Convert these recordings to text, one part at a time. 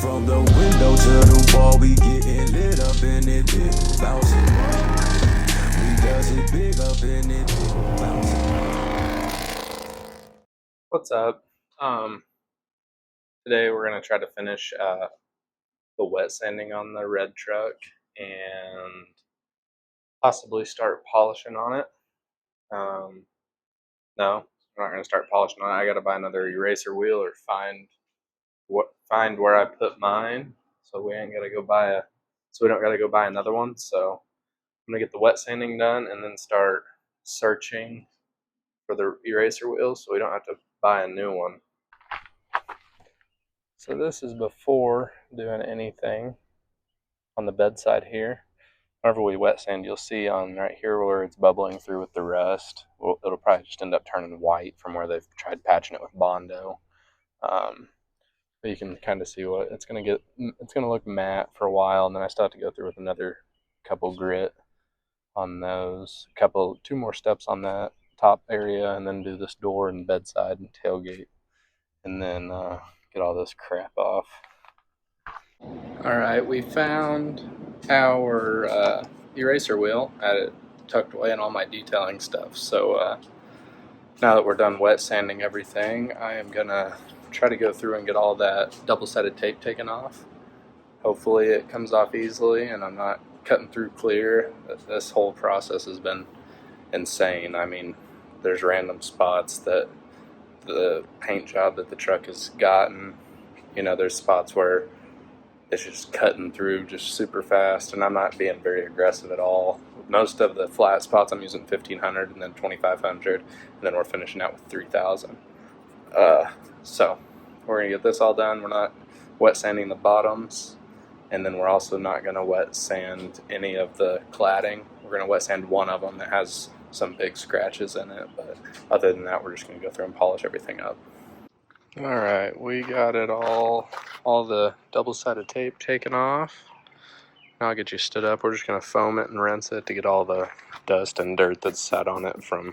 From the window to the wall, we getting lit up in it, big bouncing. We does it big up in it, big bouncing. What's up? Today we're gonna try to finish the wet sanding on the red truck and possibly start polishing on it. No, I'm not gonna start polishing on it. I gotta buy another eraser wheel or find where I put mine, so we ain't gotta go buy a so we don't gotta go buy another one. So I'm gonna get the wet sanding done and then start searching for the eraser wheel so we don't have to buy a new one. So this is before doing anything on the bedside here. Whenever we wet sand, you'll see on right here where it's bubbling through with the rust. Well, it'll probably just end up turning white from where they've tried patching it with Bondo. But you can kind of see what it's gonna get. It's gonna look matte for a while, and then I still have to go through with another couple grit on those. Two more steps on that top area, and then do this door and bedside and tailgate, and then get all this crap off. All right, we found our eraser wheel. I had it tucked away in all my detailing stuff. So now that we're done wet sanding everything, I am gonna try to go through and get all that double-sided tape taken off. Hopefully it comes off easily and I'm not cutting through clear. This whole process has been insane. I mean, there's random spots that the paint job that the truck has gotten, there's spots where it's just cutting through just super fast, and I'm not being very aggressive at all. Most of the flat spots I'm using 1500 and then 2500, and then we're finishing out with 3000. So we're gonna get this all done. We're not wet sanding the bottoms, and then we're also not gonna wet sand any of the cladding. We're gonna wet sand one of them that has some big scratches in it, but other than that, we're just gonna go through and polish everything up. All right, we got it all the double-sided tape taken off. Now I'll get you stood up. We're just gonna foam it and rinse it to get all the dust and dirt that's sat on it from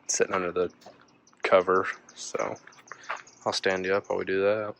sitting under the cover. So I'll stand you up while we do that.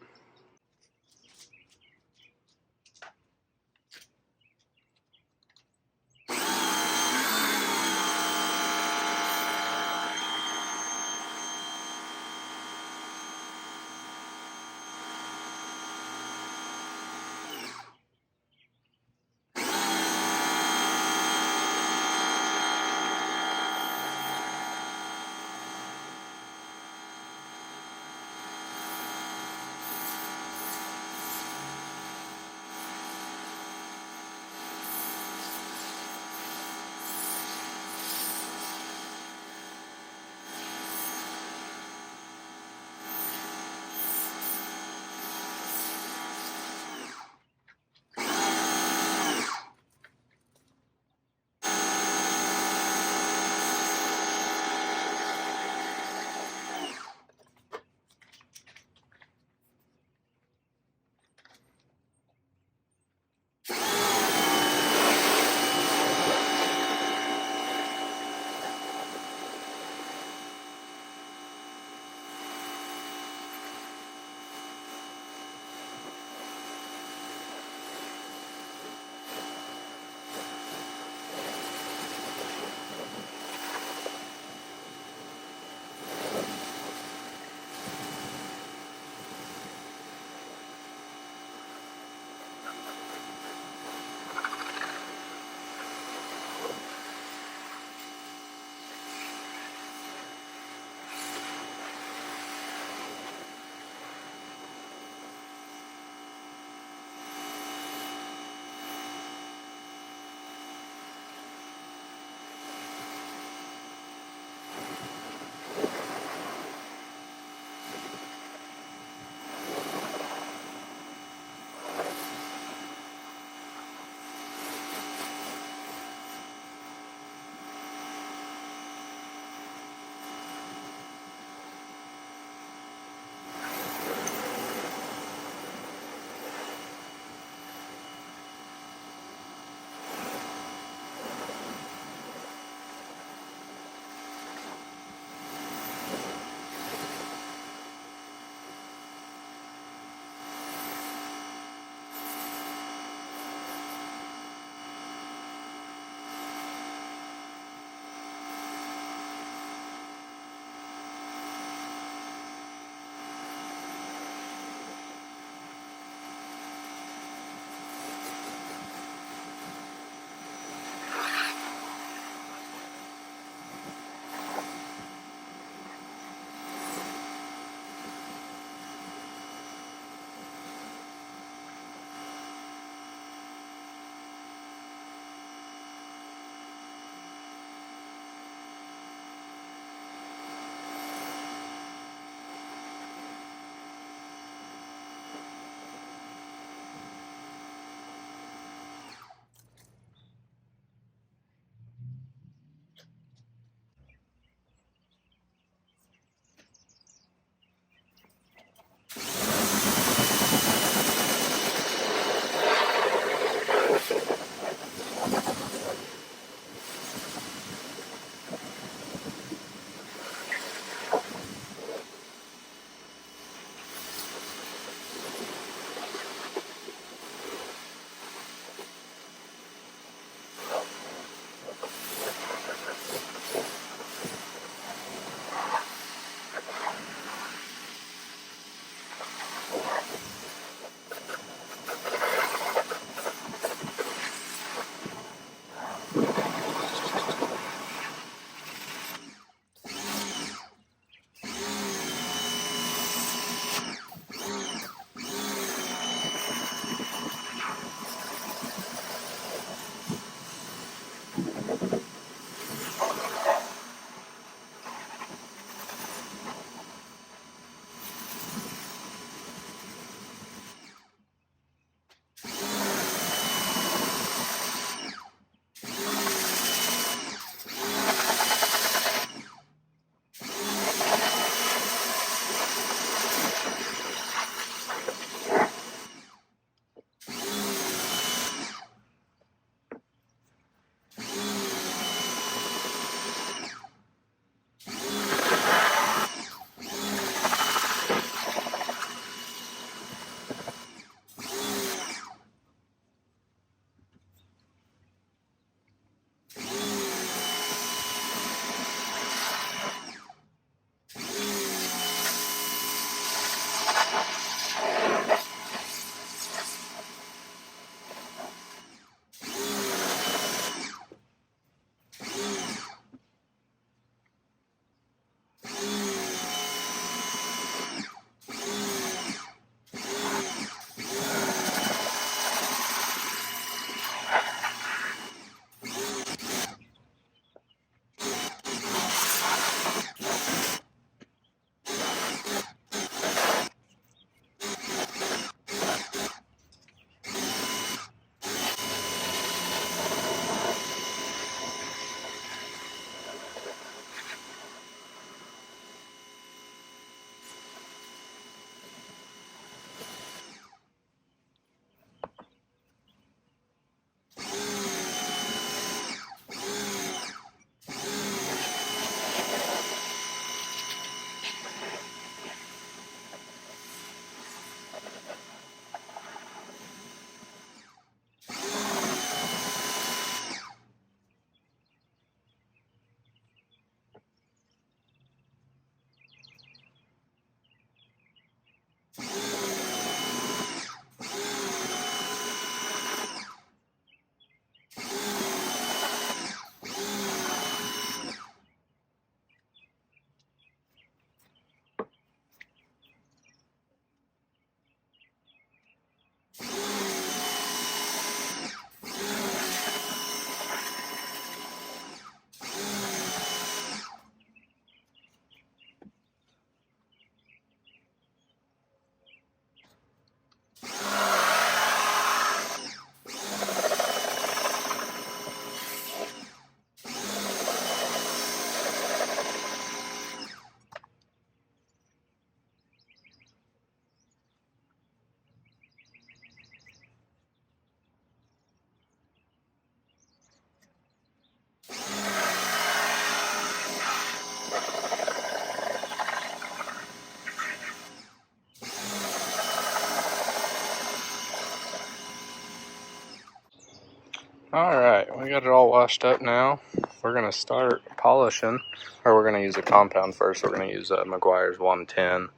Alright, we got it all washed up now. We're going to start polishing, or we're going to use a compound first. We're going to use Meguiar's 110.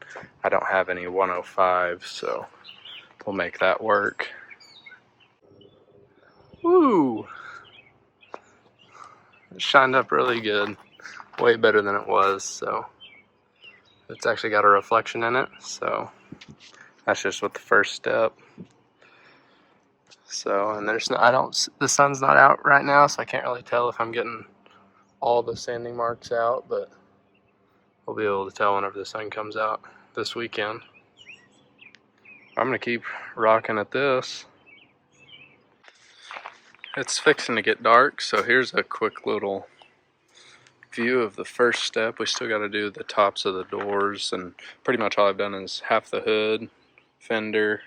I don't have any 105, so we'll make that work. Woo! It shined up really good. Way better than it was, so it's actually got a reflection in it, so that's just with the first step. So, and there's no, the sun's not out right now, so I can't really tell if I'm getting all the sanding marks out, but we'll be able to tell whenever the sun comes out this weekend. I'm gonna keep rocking at this. It's fixing to get dark, so here's a quick little view of the first step. We still got to do the tops of the doors, and pretty much all I've done is half the hood, fender,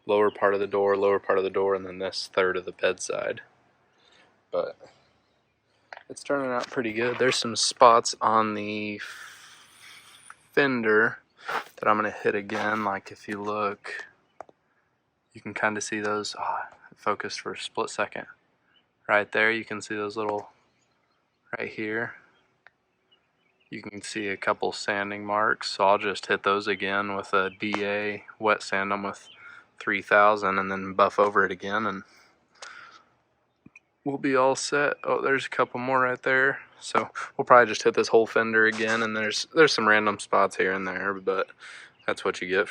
lower part of the door, and then this third of the bedside. But it's turning out pretty good. There's some spots on the fender that I'm going to hit again. Like if you look, you can kind of see those. It focused for a split second. Right there, you can see those little, right here. You can see a couple sanding marks, so I'll just hit those again with a DA, wet sand them with 3000, and then buff over it again, and we'll be all set. Oh, there's a couple more right there, so we'll probably just hit this whole fender again, and there's some random spots here and there, but that's what you get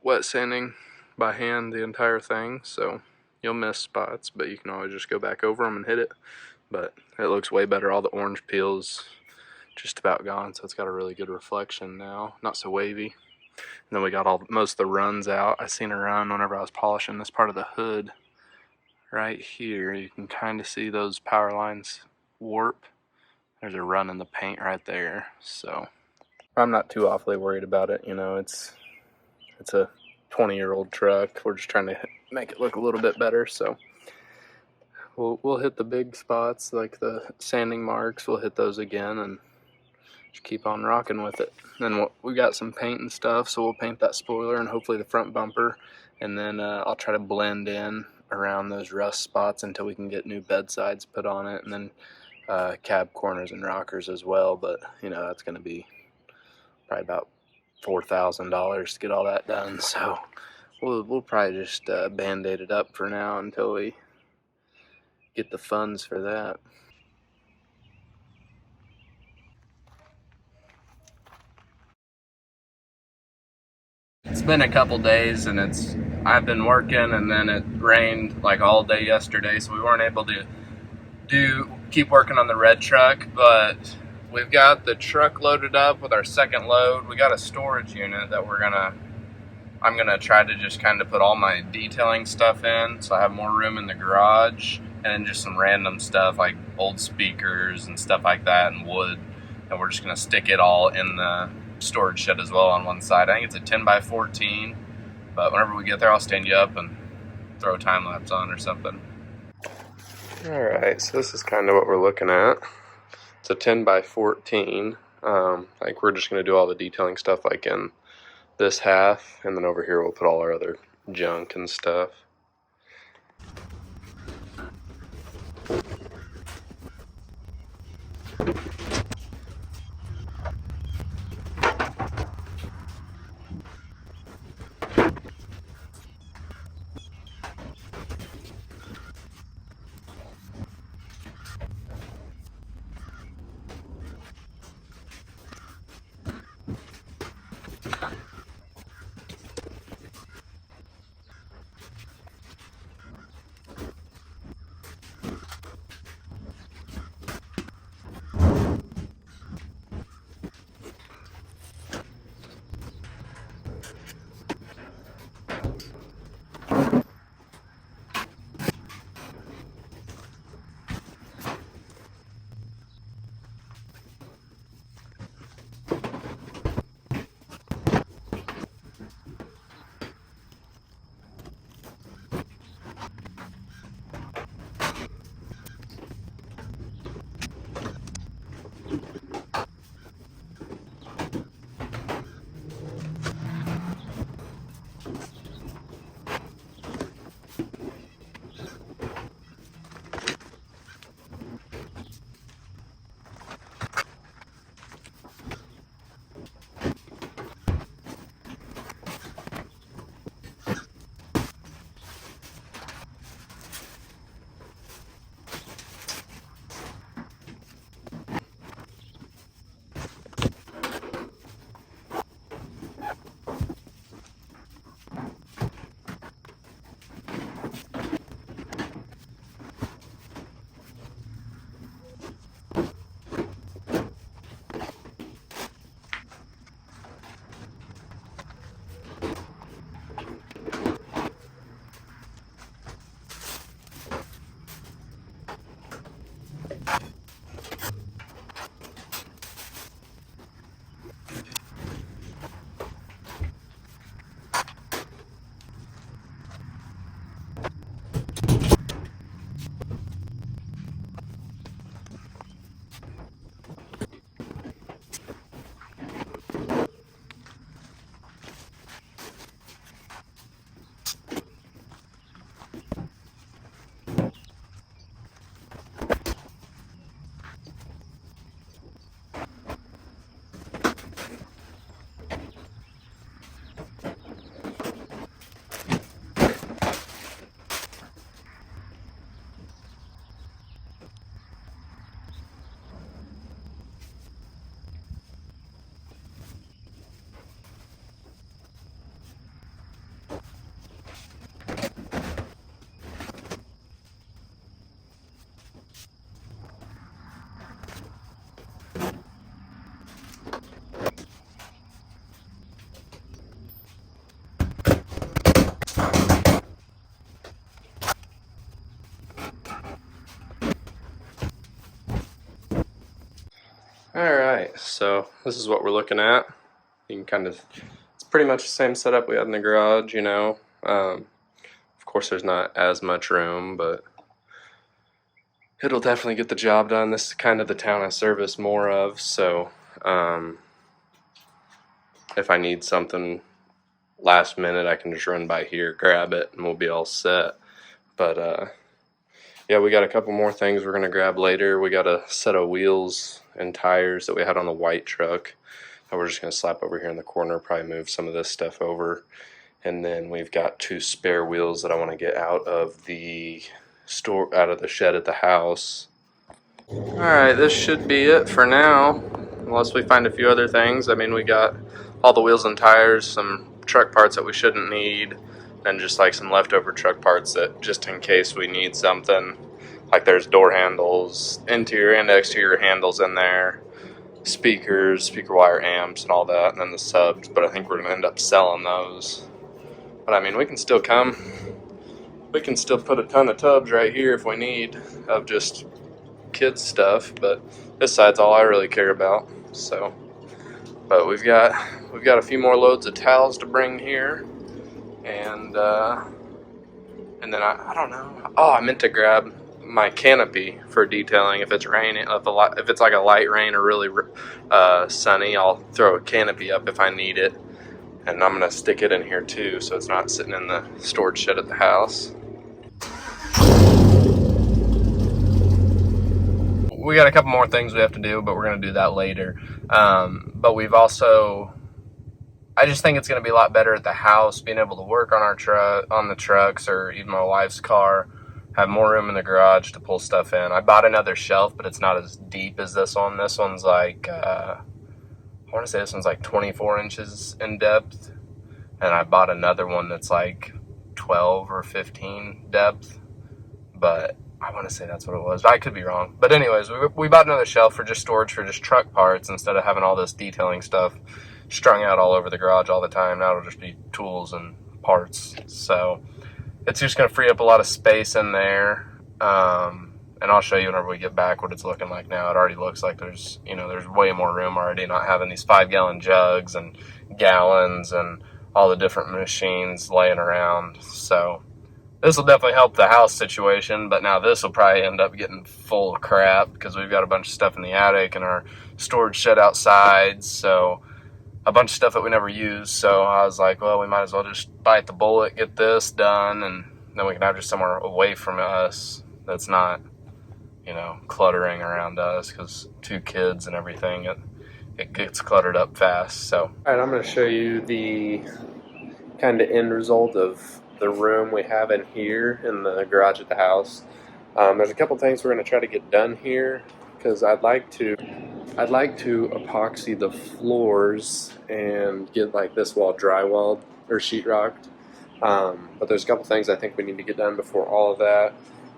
wet sanding by hand the entire thing. So you'll miss spots, but you can always just go back over them and hit it. But it looks way better. All the orange peel's just about gone, so it's got a really good reflection now, not so wavy. And then we got most of the runs out. I seen a run whenever I was polishing this part of the hood right here. You can kind of see those power lines warp. There's a run in the paint right there, so I'm not too awfully worried about it. You know, it's a 20-year-old truck. We're just trying to make it look a little bit better, so we'll hit the big spots like the sanding marks. We'll hit those again and just keep on rocking with it. Then we got some paint and stuff, so we'll paint that spoiler and hopefully the front bumper, and then I'll try to blend in around those rust spots until we can get new bedsides put on it, and then cab corners and rockers as well. But you know, that's going to be probably about $4,000 to get all that done, so we'll probably just band-aid it up for now until we get the funds for that. It's been a couple days, and I've been working, and then it rained like all day yesterday, so we weren't able to keep working on the red truck. But we've got the truck loaded up with our second load. We got a storage unit that I'm gonna try to just kind of put all my detailing stuff in, so I have more room in the garage, and then just some random stuff like old speakers and stuff like that, and wood. And we're just gonna stick it all in the storage shed as well on one side. I think it's a 10x14, but whenever we get there, I'll stand you up and throw a time lapse on or something. All right, so this is kind of what we're looking at. It's a 10x14. Like we're just gonna do all the detailing stuff like in this half, and then over here we'll put all our other junk and stuff. this is what we're looking at. You can kind of, it's pretty much the same setup we had in the garage, you know. Of course, there's not as much room, but it'll definitely get the job done. This is kind of the town I service more of, so if I need something last minute, I can just run by here, grab it, and we'll be all set. But yeah, we got a couple more things we're gonna grab later. We got a set of wheels and tires that we had on the white truck that we're just gonna slap over here in the corner, probably move some of this stuff over. And then we've got 2 spare wheels that I want to get out of the store, out of the shed at the house. All right, this should be it for now, unless we find a few other things. I mean, we got all the wheels and tires, some truck parts that we shouldn't need, and just like some leftover truck parts that just in case we need something. Like there's door handles, interior and exterior handles in there, speakers, speaker wire amps and all that, and then the subs, but I think we're gonna end up selling those. But I mean, we can still put a ton of tubs right here if we need of just kids stuff, but this side's all I really care about. So, but we've got a few more loads of towels to bring here, and then I don't know. Oh, I meant to grab my canopy for detailing. If it's raining, if it's like a light rain or really sunny, I'll throw a canopy up if I need it. And I'm going to stick it in here too, so it's not sitting in the storage shed at the house. We got a couple more things we have to do, but we're going to do that later. But we've also, I just think it's going to be a lot better at the house, being able to work on on the trucks, or even my wife's car, have more room in the garage to pull stuff in. I bought another shelf, but it's not as deep as this one. This one's like, I want to say this one's like 24 inches in depth, and I bought another one that's like 12 or 15 depth, but I want to say that's what it was. I could be wrong. But anyways, we bought another shelf for just storage for just truck parts instead of having all this detailing stuff strung out all over the garage all the time. Now it'll just be tools and parts. So it's just going to free up a lot of space in there. And I'll show you whenever we get back what it's looking like now. It already looks like there's way more room already, not having these 5-gallon jugs and gallons and all the different machines laying around. So this will definitely help the house situation, but now this will probably end up getting full of crap because we've got a bunch of stuff in the attic and our storage shed outside. So a bunch of stuff that we never use. So I was like, well, we might as well just bite the bullet, get this done, and then we can have just somewhere away from us that's not, cluttering around us, because 2 kids and everything, it gets cluttered up fast. So, all right, I'm going to show you the kind of end result of the room we have in here in the garage at the house. There's a couple things we're going to try to get done here, because I'd like to epoxy the floors and get like this wall drywalled or sheetrocked. But there's a couple things I think we need to get done before all of that.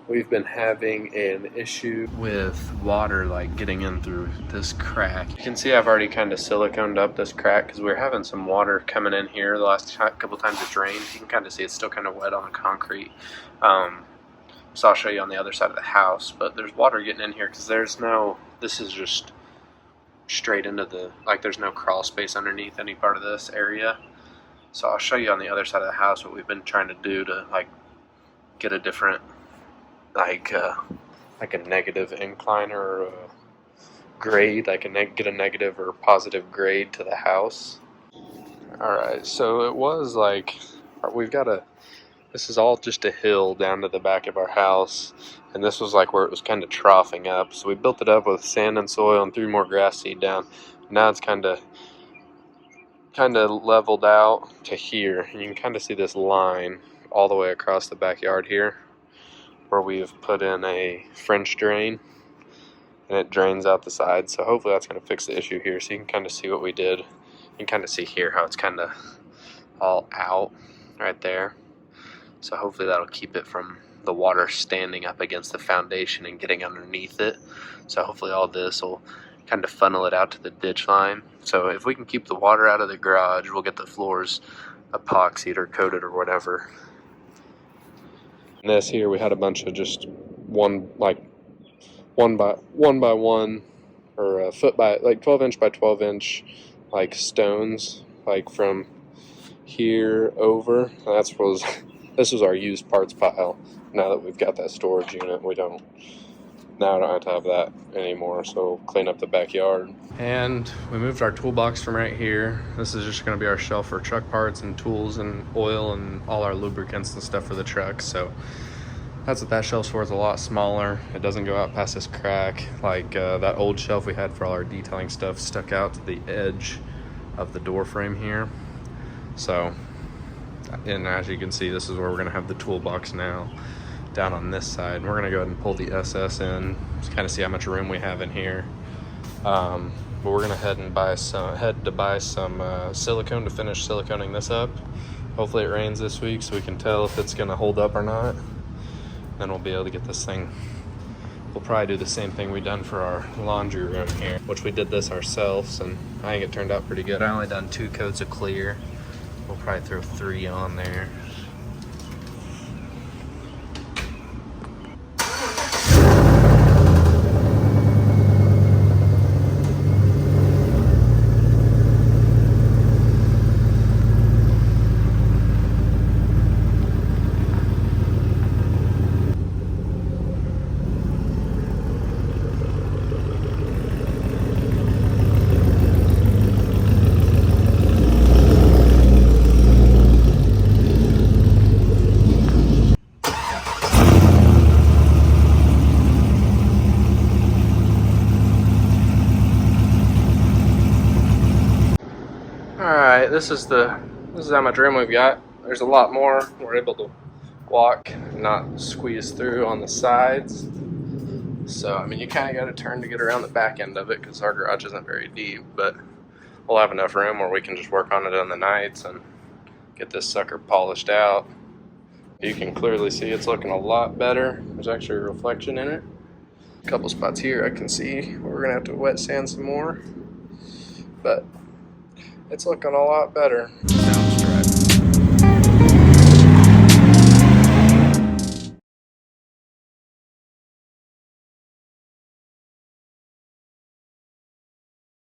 We've been having an issue with water like getting in through this crack. You can see I've already kind of siliconed up this crack because we're having some water coming in here the last couple times it's rained. You can kind of see it's still kind of wet on the concrete. So I'll show you on the other side of the house, but there's water getting in here because this is just straight into there's no crawl space underneath any part of this area. So I'll show you on the other side of the house what we've been trying to do to get a different like a negative incline or a grade, get a negative or positive grade to the house. Alright, so it was this is all just a hill down to the back of our house, and this was where it was kind of troughing up, so we built it up with sand and soil and threw more grass seed down. Now it's kind of leveled out to here, and you can kind of see this line all the way across the backyard here, where we've put in a French drain, and it drains out the side. So hopefully that's going to fix the issue here. So you can kind of see what we did. You can kind of see here how it's kind of all out right there. So hopefully that'll keep it from the water standing up against the foundation and getting underneath it. So hopefully all this will kind of funnel it out to the ditch line. So if we can keep the water out of the garage, we'll get the floors epoxied or coated or whatever. And this here, we had a bunch of just one by one or foot by, like 12 inch by 12 inch, like stones, like from here over. This was our used parts pile. Now that we've got that storage unit, now I don't have to have that anymore, so clean up the backyard. And we moved our toolbox from right here. This is just gonna be our shelf for truck parts and tools and oil and all our lubricants and stuff for the truck. So that's what that shelf's for. It's a lot smaller. It doesn't go out past this crack. Like that old shelf we had for all our detailing stuff stuck out to the edge of the door frame here. So, and as you can see, this is where we're gonna have the toolbox now, down on this side. And we're gonna go ahead and pull the SS in, just kind of see how much room we have in here. But we're gonna head to buy some silicone to finish siliconing this up. Hopefully it rains this week so we can tell if it's gonna hold up or not. Then we'll be able to get this thing. We'll probably do the same thing we done for our laundry room here, which we did this ourselves, and I think it turned out pretty good. I only done 2 coats of clear. We'll probably throw 3 on there. Alright, this is how much room we've got. There's a lot more. We're able to walk and not squeeze through on the sides. So, I mean, you kind of got to turn to get around the back end of it because our garage isn't very deep, but we'll have enough room where we can just work on it on the nights and get this sucker polished out. You can clearly see it's looking a lot better. There's actually a reflection in it. A couple spots here I can see where we're going to have to wet sand some more, but it's looking a lot better.